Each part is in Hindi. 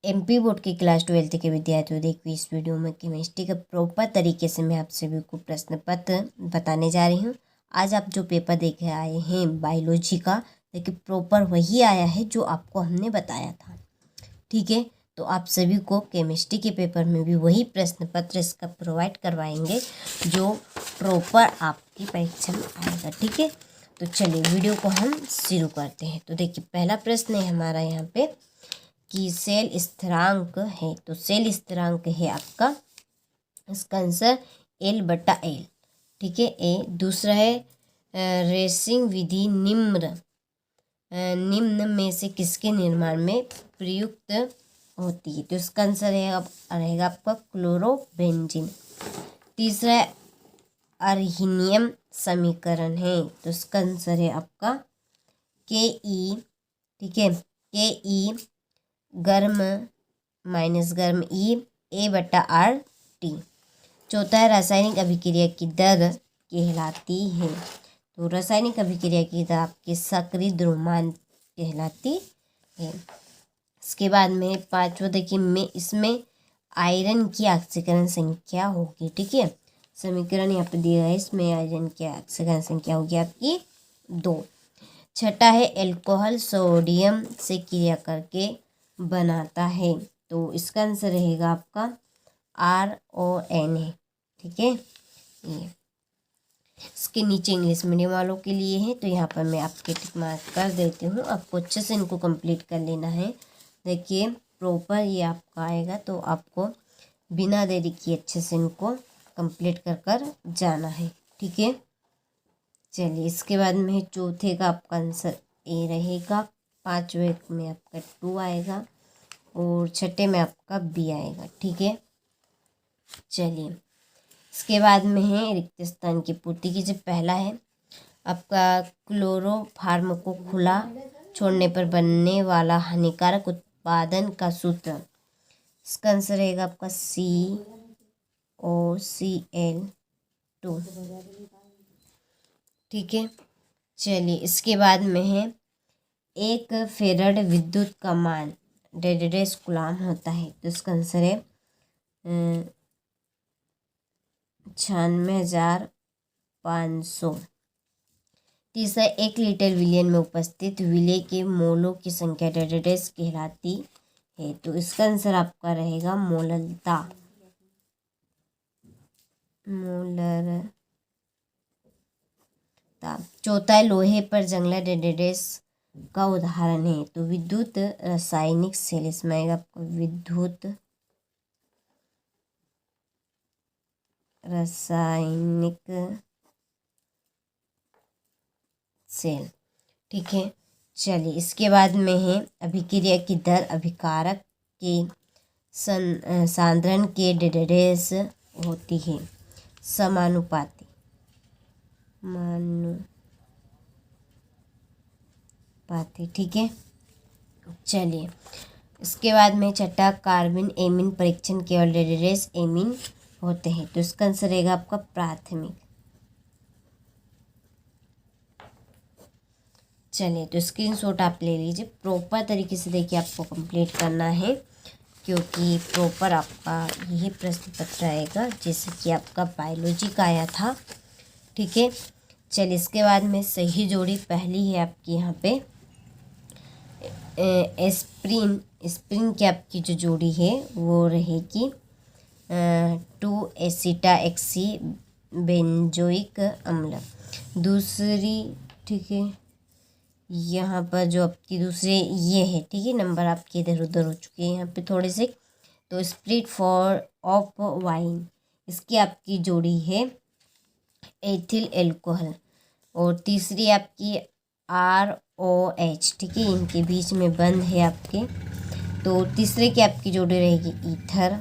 एमपी बोर्ड के क्लास 12 के विद्यार्थियों, देखिए इस वीडियो में केमिस्ट्री के प्रॉपर तरीके से मैं आप सभी को प्रश्न पत्र बताने जा रही हूँ। आज आप जो पेपर देख आए हैं बायोलॉजी का, देखिए प्रॉपर वही आया है जो आपको हमने बताया था। ठीक है, तो आप सभी को केमिस्ट्री के पेपर में भी वही प्रश्न पत्र इसका प्रोवाइड करवाएंगे जो प्रॉपर आपकी परीक्षा में आएगा। ठीक है, तो चलिए वीडियो को हम शुरू करते हैं। तो देखिए पहला प्रश्न है हमारा यहाँ पे कि सेल स्थिरांक है, तो सेल स्थिरांक है आपका, इसका आंसर L/L। ठीक है, ए। दूसरा है रेसिंग विधि निम्न में से किसके निर्माण में प्रयुक्त होती है, तो इसका आंसर रहेगा आपका क्लोरोबेंजीन। तीसरा है अर्हीनियम समीकरण है, तो इसका आंसर है आपका Ke। ठीक है, Ke गर्म माइनस गर्म A/RT। चौथा है रासायनिक अभिक्रिया की दर कहलाती है, तो रासायनिक अभिक्रिया की दर आपके सक्रिय द्रव्यमान कहलाती है। इसके बाद में पांचवा देखिए इसमें आयरन की ऑक्सीकरण संख्या होगी। ठीक है, समीकरण यहाँ पे दिया है, इसमें आयरन की ऑक्सीकरण संख्या होगी आपकी 2। छठा है एल्कोहल सोडियम से क्रिया करके बनाता है, तो इसका आंसर रहेगा आपका RON है। ठीक है, ये इसके नीचे इंग्लिश मीडियम वालों के लिए है, तो यहाँ पर मैं आपके टिक मार्क कर देती हूँ। आपको अच्छे से इनको कंप्लीट कर लेना है। देखिए प्रॉपर ये आपका आएगा, तो आपको बिना देरी किए अच्छे से इनको कंप्लीट कर जाना है। ठीक है, चलिए इसके बाद में चौथे का आपका आंसर ए रहेगा, पांचवे में आपका 2 आएगा और छठे में आपका बी आएगा। ठीक है, चलिए इसके बाद में है रिक्त स्थान की पूर्ति की। जो पहला है आपका क्लोरोफार्म को खुला छोड़ने पर बनने वाला हानिकारक उत्पादन का सूत्र, इसका आंसर रहेगा आपका COCl2। ठीक है, चलिए इसके बाद में है 1 फेरड विद्युत का मान 1.5 कूलाम होता है, तो इसका आंसर है 96,500। तीसरा 1 लीटर विलयन में उपस्थित विलय के मोलों की संख्या 1.5 कहलाती है, तो इसका आंसर आपका रहेगा मोलरता। चौथा है लोहे पर जंगला 1.5 का उदाहरण है, तो विद्युत रासायनिक सेल, इसमें आएगा आपको विद्युत रासायनिक सेल। ठीक है, चलिए इसके बाद में है अभिक्रिया की दर अभिकारक के सांद्रण के 1.5 होती है, समानुपाती। ठीक है, चलिए इसके बाद में छठा कार्बन एमीन परीक्षण केवल 1.5 एमीन होते हैं, तो इसका आंसर रहेगा आपका प्राथमिक। चलिए तो स्क्रीनशॉट आप ले लीजिए, प्रॉपर तरीके से देखिए आपको कंप्लीट करना है, क्योंकि प्रॉपर आपका यही प्रश्न पत्र आएगा जैसे कि आपका बायोलॉजी का आया था। ठीक है, चलिए इसके बाद में सही जोड़ी पहली है आपकी यहाँ पे एस्प्रिन की आपकी जो जोड़ी है वो रहेगी 2-एसिटाऑक्सी बेंजोइक अम्ल। दूसरी, ठीक है, यहाँ पर जो आपकी दूसरे ये है, ठीक है, नंबर आपके इधर उधर हो चुके हैं यहाँ पे थोड़े से, तो स्प्रिट फॉर ऑफ वाइन, इसकी आपकी जोड़ी है एथिल एल्कोहल। और तीसरी आपकी ROH, ठीक है, इनके बीच में बंद है आपके, तो तीसरे की आपकी जोड़ी रहेगी ईथर।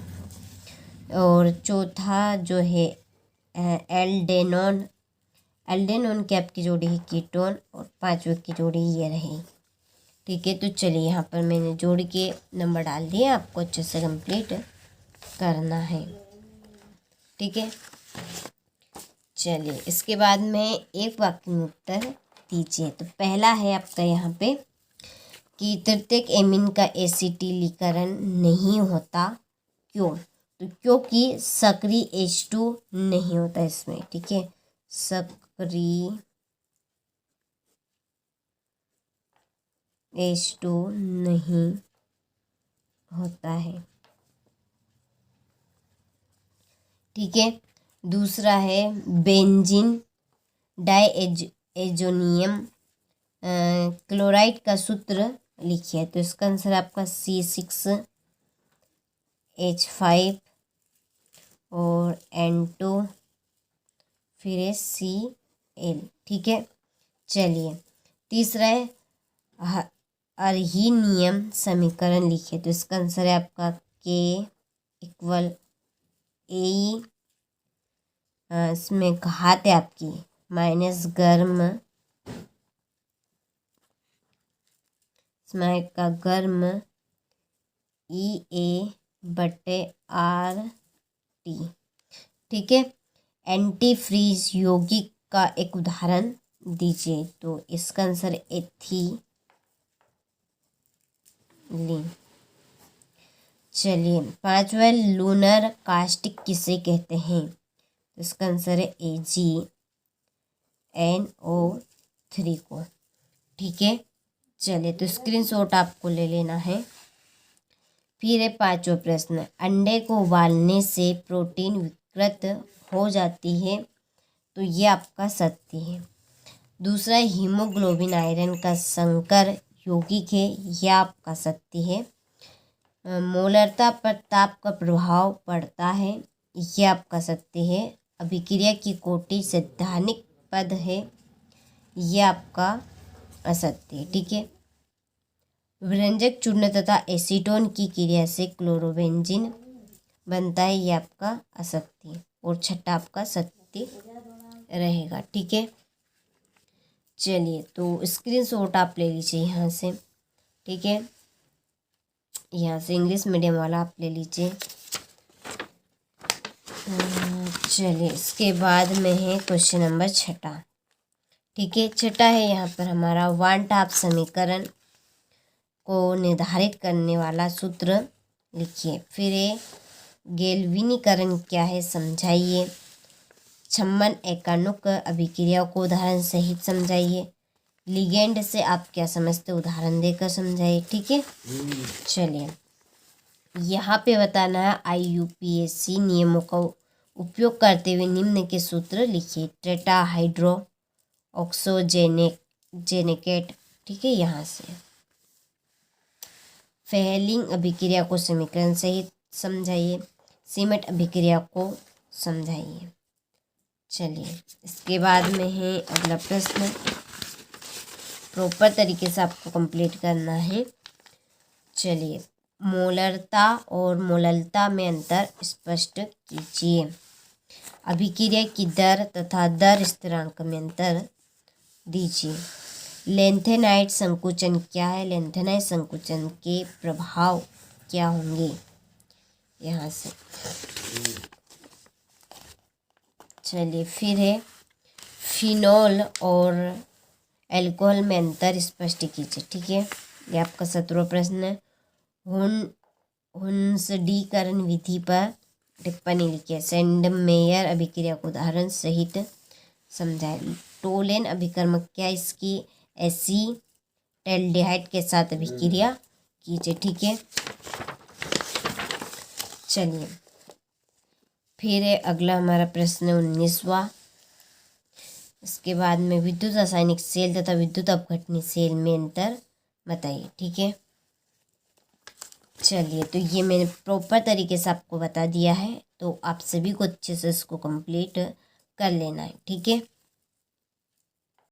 और चौथा जो है एल्डेनोन की आपकी जोड़ी है कीटोन, और पांचवे की जोड़ी ये रही। ठीक है, तो चलिए यहाँ पर मैंने जोड़ी के नंबर डाल दिए, आपको अच्छे से कंप्लीट करना है। ठीक है, चलिए इसके बाद में एक वाक्य में उत्तर दीजिए। तो पहला है आपका यहाँ पे कि तृतीयक एमीन का एसिटिलीकरण नहीं होता। क्यों? तो क्योंकि सक्रिय H2 नहीं होता इसमें। ठीक है, सक्रिय H2 नहीं होता है। ठीक है, दूसरा है बेंजीन डाइएजोनियम क्लोराइड का सूत्र लिखिए। तो इसका आंसर आपका C6H5 और N2 फिर Cl। ठीक है, चलिए तीसरा है अर्हीनियम समीकरण लिखिए। तो इसका आंसर है आपका K=AE। इसमें घात है आपकी माइनस गर्म, इसमें का गर्म EA/RT। ठीक है, एंटी फ्रीज यौगिक का एक उदाहरण दीजिए। तो इसका आंसर एथिलीन। चलिए पांचवा लूनर कास्टिक किसे कहते हैं? तो इसका आंसर है AgNO3 को। ठीक है, चलिए तो स्क्रीनशॉट आपको ले लेना है। फिर है पांचवा प्रश्न, अंडे को उबालने से प्रोटीन विकृत हो जाती है। तो ये आपका सत्य है। दूसरा हीमोग्लोबिन आयरन का संकर यौगिक है। यह आपका सत्य है। मोलरता पर ताप का प्रभाव पड़ता है। यह आपका सत्य है। अभिक्रिया की कोटि सैद्धांतिक पद है। यह आपका असत्य है। ठीक है, व्यंजक चूर्ण तथा एसीटोन की क्रिया से क्लोरोबेंजीन बनता है। यह आपका असत्य और छठा आपका सत्य रहेगा। ठीक है, चलिए तो स्क्रीनशॉट आप ले लीजिए यहाँ से। ठीक है, यहाँ से इंग्लिश मीडियम वाला आप ले लीजिए। चलिए इसके बाद में है क्वेश्चन नंबर छठा। ठीक है, छठा है यहाँ पर हमारा वन टॉप समीकरण को निर्धारित करने वाला सूत्र लिखिए। फिर गैल्वेनीकरण क्या है समझाइए। छम्मन एकाणुक अभिक्रिया को उदाहरण सहित समझाइए। लिगेंड से आप क्या समझते उदाहरण देकर समझाइए। ठीक है, चलिए यहाँ पे बताना है IUPAC नियमों का उपयोग करते हुए निम्न के सूत्र लिखिए। टेट्रा हाइड्रो ऑक्सोजेनेकेट। ठीक है, यहाँ से फेहलिंग अभिक्रिया को समीकरण सहित समझाइए। सीमेंट अभिक्रिया को समझाइए। चलिए इसके बाद में है अगला प्रश्न, प्रॉपर तरीके से आपको कंप्लीट करना है। चलिए मोलरता और मोललता में अंतर स्पष्ट कीजिए। अभिक्रिया की दर तथा दर स्थिरांक में अंतर दीजिए। लेंथेनाइट संकुचन क्या है? लेंथेनाइट संकुचन के प्रभाव क्या होंगे? यहाँ से चलिए फिर है फिनोल और एल्कोहल में अंतर स्पष्ट कीजिए। ठीक है, ये आपका 17वां प्रश्न है। हुंसडीकरण विधि पर टिप्पणी लिखिए। सेंडमेयर अभिक्रिया को उदाहरण सहित समझाए। टोलेन अभिकर्मक क्या? इसकी एसीटैल्डिहाइड के साथ अभिक्रिया कीजिए। ठीक है, चलिए फिर है अगला हमारा प्रश्न 19वां। इसके बाद में विद्युत रासायनिक सेल तथा विद्युत अपघटनी सेल में अंतर बताइए। ठीक है, चलिए तो ये मैंने प्रॉपर तरीके से आपको बता दिया है। तो आप सभी को अच्छे से इसको कंप्लीट कर लेना है। ठीक है,